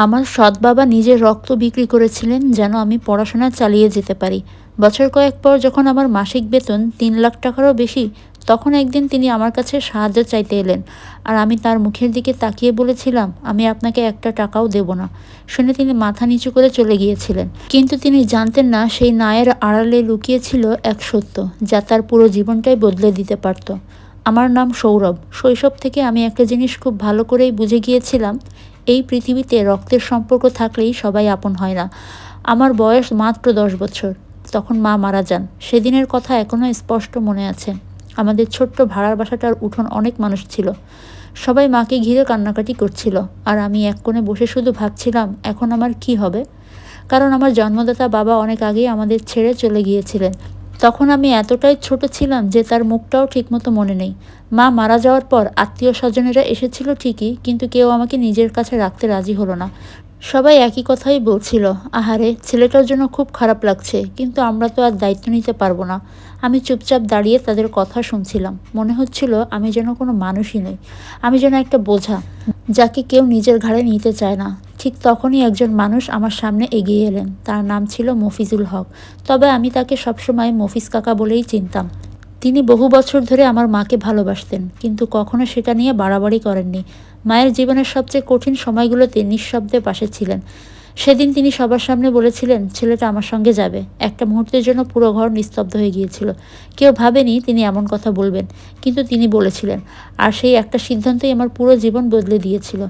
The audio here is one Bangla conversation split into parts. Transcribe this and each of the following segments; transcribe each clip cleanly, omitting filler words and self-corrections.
আমার সৎ বাবা নিজের রক্ত বিক্রি করেছিলেন যেন আমি পড়াশোনা চালিয়ে যেতে পারি। বছর কয়েক পর যখন আমার মাসিক বেতন ৩ লাখ টাকারও বেশি, তখন একদিন তিনি আমার কাছে সাহায্য চাইতে এলেন। আর আমি তার মুখের দিকে তাকিয়ে বলেছিলাম, আমি আপনাকে একটা টাকাও দেব না। শুনে তিনি মাথা নিচু করে চলে গিয়েছিলেন, কিন্তু তিনি জানতেন না সেই নায়ের আড়ালে লুকিয়ে ছিল এক সত্য, যা তার পুরো জীবনটাই বদলে দিতে পারত। আমার নাম সৌরভ। শৈশব থেকে আমি একটা জিনিস খুব ভালো করেই বুঝে গিয়েছিলাম, এই পৃথিবীতে রক্তের সম্পর্ক থাকলেই সবাই আপন হয় না। আমার বয়স মাত্র 10 বছর। তখন মা মারা যান। সেদিনের কথা এখনও স্পষ্ট মনে আছে। আমাদের ছোট্ট ভাড়ার বাসাটার উঠোন অনেক মানুষ ছিল। সবাই মাকে ঘিরে কান্নাকাটি করছিল, আর আমি এক কোণে বসে শুধু ভাবছিলাম এখন আমার কি হবে। কারণ আমার জন্মদাতা বাবা অনেক আগেই আমাদের ছেড়ে চলে গিয়েছিলেন। তখন আমি এতটাই ছোট ছিলাম যে তার মুখটাও ঠিকমতো মনে নেই। মা মারা যাওয়ার পর আত্মীয় স্বজনেরা এসেছিল ঠিকই, কিন্তু কেউ আমাকে নিজের কাছে রাখতে রাজি হলো না। সবাই একই কথাই বলছিল, আহারে ছেলেটার জন্য খুব খারাপ লাগছে, কিন্তু আমরা তো আর দায়িত্ব নিতে পারবো না। আমি চুপচাপ দাঁড়িয়ে তাদের কথা শুনছিলাম। মনে হচ্ছিল আমি যেন কোনো মানুষই নই, আমি যেন একটা বোঝা যাকে কেউ নিজের ঘাড়ে নিতে চায় না। ঠিক তখনই একজন মানুষ আমার সামনে এগিয়ে এলেন। তার নাম ছিল মফিজুল হক, তবে আমি তাকে সবসময় মফিজ কাকা বলেই চিনতাম। তিনি বহু বছর ধরে আমার মাকে ভালোবাসতেন, কিন্তু কখনো সেটা নিয়ে বাড়াবাড়ি করেননি। মায়ের জীবনের সবচেয়ে কঠিন সময়গুলোতে নিঃশব্দে পাশে ছিলেন। সেদিন তিনি সবার সামনে বলেছিলেন, ছেলেটা আমার সঙ্গে যাবে। একটা মুহূর্তের জন্য পুরো ঘর নিস্তব্ধ হয়ে গিয়েছিল। কেউ ভাবেনি তিনি এমন কথা বলবেন, কিন্তু তিনি বলেছিলেন। আর সেই একটা সিদ্ধান্তই আমার পুরো জীবন বদলে দিয়েছিল।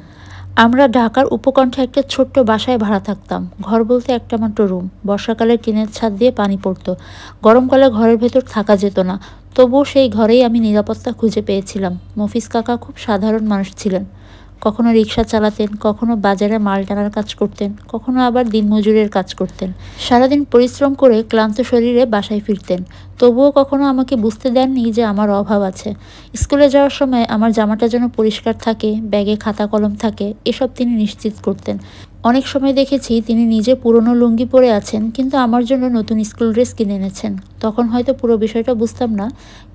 আমরা ঢাকার উপকণ্ঠে একটা ছোট্ট বাসায় ভাড়া থাকতাম। ঘর বলতে একটা মাত্র রুম। বর্ষাকালে টিনের ছাদ দিয়ে পানি পড়তো। গরমকালে ঘরের ভেতর থাকা যেত না। তবুও সেই ঘরেই আমি নিরাপত্তা খুঁজে পেয়েছিলাম। মফিজ কাকা খুব সাধারণ মানুষ ছিলেন। কখনো রিক্সা চালাতেন, কখনো বাজারে মাল টানার কাজ করতেন, কখনো আবার দিনমজুরের কাজ করতেন। সারাদিন পরিশ্রম করে ক্লান্ত শরীরে বাসায় ফিরতেন। তবুও কখনো আমাকে বুঝতে দেননি যে আমার অভাব আছে। স্কুলে যাওয়ার সময় আমার জামাটা যেন পরিষ্কার থাকে, ব্যাগে খাতা কলম থাকে, এসব তিনি নিশ্চিত করতেন। অনেক সময় দেখেছি তিনি নিজে পুরনো লুঙ্গি পরে আছেন, কিন্তু আমার জন্য নতুন স্কুল ড্রেস কিনে এনেছেন। তখন হয়তো পুরো বিষয়টা বুঝতাম না,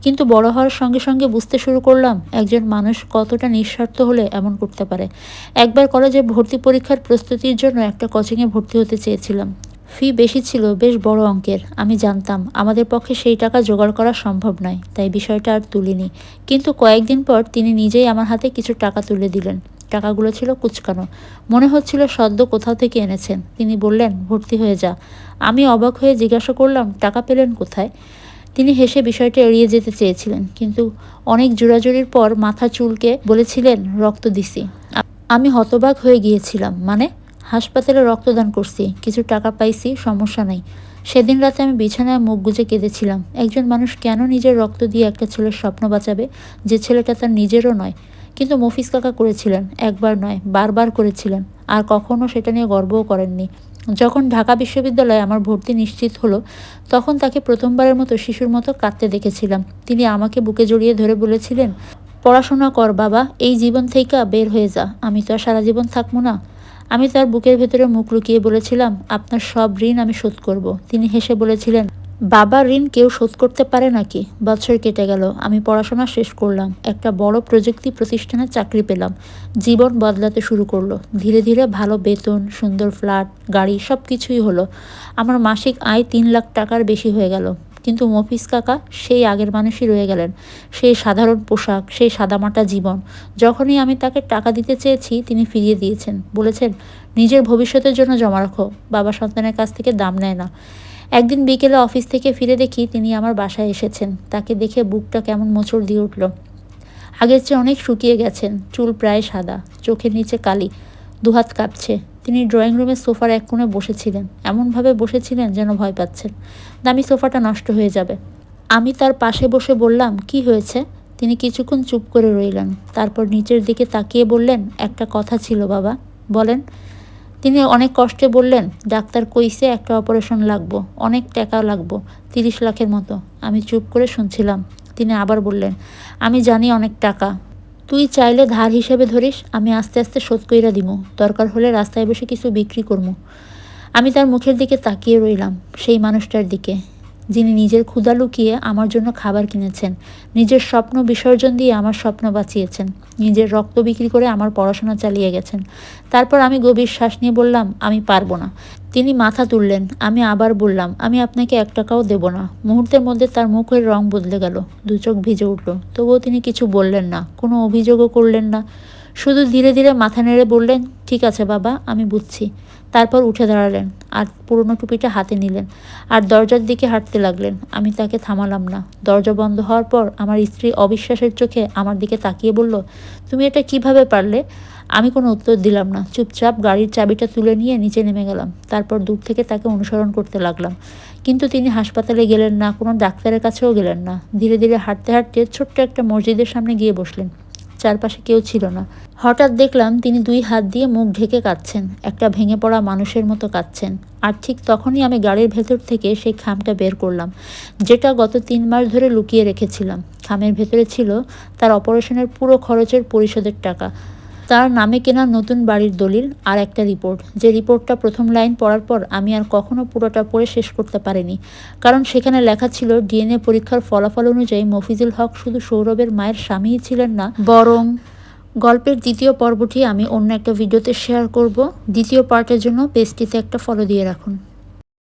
কিন্তু বড় হওয়ার সঙ্গে সঙ্গে বুঝতে শুরু করলাম একজন মানুষ কতটা নিঃস্বার্থ হলে এমন করতে পারে। একবার কলেজে ভর্তি পরীক্ষার প্রস্তুতির জন্য একটা কোচিংয়ে ভর্তি হতে চেয়েছিলাম। ফি বেশি ছিল, বেশ বড় অঙ্কের। আমি জানতাম আমাদের পক্ষে সেই টাকা জোগাড় করা সম্ভব নয়, তাই বিষয়টা আর তুলিনি। কিন্তু কয়েকদিন পর তিনি নিজেই আমার হাতে কিছু টাকা তুলে দিলেন। টাকাগুলো ছিল কুঁচকানো। মনে হচ্ছিল সদ্য কোথাও থেকে এনেছেন। তিনি বললেন, ভর্তি হয়ে যা। আমি অবাক হয়ে জিজ্ঞাসা করলাম, টাকা পেলেন কোথায়? তিনি হেসে বিষয়টা এড়িয়ে যেতে চেয়েছিলেন, কিন্তু অনেক জোরাজুরির পর মাথা চুলকে বলেছিলেন, রক্ত দিছি। আমি হতবাক হয়ে গিয়েছিলাম। মানে? হাসপাতালে রক্তদান করছি, কিছু টাকা পাইছি, সমস্যা নাই। সেদিন রাতে আমি বিছানায় মুখ গুজে কেঁদেছিলাম। একজন মানুষ কেন নিজের রক্ত দিয়ে একটা ছেলের স্বপ্ন বাঁচাবে, যে ছেলেটা তার নিজেরও নয়? কিন্তু মফিজ কাকা করেছিলেন, একবার নয় বারবার করেছিলেন, আর কখনো সেটা নিয়ে গর্বও করেননি। যখন ঢাকা বিশ্ববিদ্যালয়ে আমার ভর্তি নিশ্চিত হলো, তখন তাকে প্রথমবারের মতো শিশুর মতো কাঁদতে দেখেছিলাম। তিনি আমাকে বুকে জড়িয়ে ধরে বলেছিলেন, পড়াশোনা কর বাবা, এই জীবন থেকে বের হয়ে যা, আমি তো আর সারা জীবন থাকবো না। আমি তার বুকের ভেতরে মুখ লুকিয়ে বলেছিলাম, আপনার সব ঋণ আমি শোধ করব। তিনি হেসে বলেছিলেন, বাবার ঋণ কেউ শোধ করতে পারে নাকি? বছর কেটে গেল, আমি পড়াশোনা শেষ করলাম, একটা বড় প্রযুক্তি প্রতিষ্ঠানে চাকরি পেলাম। জীবন বদলাতে শুরু করলো। ধীরে ধীরে ভালো বেতন, সুন্দর ফ্ল্যাট, গাড়ি, সব কিছুই হলো। আমার মাসিক আয় 3 লাখ টাকার বেশি হয়ে গেল। কিন্তু মফিজ কাকা সেই আগের মানুষই রয়ে গেলেন। সেই সাধারণ পোশাক, সেই সাদামাটা জীবন। যখনই আমি তাকে টাকা দিতে চেয়েছি, তিনি ফিরিয়ে দিয়েছেন। বলেছেন, নিজের ভবিষ্যতের জন্য জমা রাখো, বাবা সন্তানের কাছ থেকে দাম নেয় না। একদিন বিকেলে অফিস থেকে ফিরে দেখি তিনি আমার বাসায় এসেছেন। তাকে দেখে বুকটা কেমন মোচড় দিয়ে উঠল। আগের চেয়ে অনেক শুকিয়ে গেছেন, চুল প্রায় সাদা, চোখের নিচে কালি, দুহাত কাঁপছে। তিনি ড্রয়িং রুমের সোফার এক কোণে বসেছিলেন, এমনভাবে বসেছিলেন যেন ভয় পাচ্ছেন দামি সোফাটা নষ্ট হয়ে যাবে। আমি তার পাশে বসে বললাম, কি হয়েছে? তিনি কিছুক্ষণ চুপ করে রইলেন, তারপর নিচের দিকে তাকিয়ে বললেন, একটা কথা ছিল বাবা। বলেন। তিনি অনেক কষ্টে বললেন, ডাক্তার কইছে একটা অপারেশন লাগবো, অনেক টাকা লাগবো, 30 লাখের মতো। আমি চুপ করে শুনছিলাম। তিনি আবার বললেন, আমি জানি অনেক টাকা, তুই চাইলে ধার হিসেবে ধরিস, আমি আস্তে আস্তে শোধ কইরা দিমু, দরকার হলে রাস্তায় বসে কিছু বিক্রি করমু। আমি তার মুখের দিকে তাকিয়ে রইলাম, সেই মানুষটার দিকে যিনি নিজের ক্ষুধা লুকিয়ে আমার জন্য খাবার কিনেছেন, নিজের স্বপ্ন বিসর্জন দিয়ে আমার স্বপ্ন বাঁচিয়েছেন, নিজের রক্ত বিক্রি করে আমার পড়াশোনা চালিয়ে গেছেন। তারপর আমি গভীর শ্বাস নিয়ে বললাম, আমি পারবো না। তিনি মাথা তুললেন। আমি আবার বললাম, আমি আপনাকে ১ টাকাও দেব না। মুহূর্তের মধ্যে তার মুখের রং বদলে গেল, দু চোখ ভিজে উঠল। তবুও তিনি কিছু বললেন না, কোনো অভিযোগও করলেন না। শুধু ধীরে ধীরে মাথা নেড়ে বললেন, ঠিক আছে বাবা, আমি বুঝছি। তারপর উঠে দাঁড়ালেন আর পুরনো টুপিটা হাতে নিলেন আর দরজার দিকে হাঁটতে লাগলেন। আমি তাকে থামালাম না। দরজা বন্ধ হওয়ার পর আমার স্ত্রী অবিশ্বাসের চোখে আমার দিকে তাকিয়ে বলল, তুমি এটা কিভাবে পারলে? আমি কোনো উত্তর দিলাম না। চুপচাপ গাড়ির চাবিটা তুলে নিয়ে নিচে নেমে গেলাম। তারপর দূর থেকে তাকে অনুসরণ করতে লাগলাম। কিন্তু তিনি হাসপাতালে গেলেন না, কোনো ডাক্তারের কাছেও গেলেন না। ধীরে ধীরে হাঁটতে হাঁটতে ছোট্ট একটা মসজিদের সামনে গিয়ে বসলেন। চারপাশে কেউ ছিল না। হঠাৎ দেখলাম তিনি 2 হাত দিয়ে মুখ ঢেকে কাঁদছেন, একটা ভেঙে পড়া মানুষের মতো কাঁদছেন। আর ঠিক তখনই আমি গাড়ির ভেতর থেকে সেই খামটা বের করলাম, যেটা গত 3 মাস ধরে লুকিয়ে রেখেছিলাম। খামের ভেতরে ছিল তার অপারেশনের পুরো খরচের পরিশোধের টাকা, তার নামে কেনা নতুন বাড়ির দলিল আর একটা রিপোর্ট, যে রিপোর্টটা প্রথম লাইন পড়ার পর আমি আর কখনো পুরোটা পড়ে শেষ করতে পারিনি। কারণ সেখানে লেখা ছিল ডিএনএ পরীক্ষার ফলাফল অনুযায়ী মফিজুল হক শুধু সৌরভের মায়ের স্বামীই ছিলেন না, বরং গল্পের দ্বিতীয় পর্বটি আমি অন্য একটা ভিডিওতে শেয়ার করব। দ্বিতীয় পার্টের জন্য পেজটিতে একটা ফলো দিয়ে রাখুন।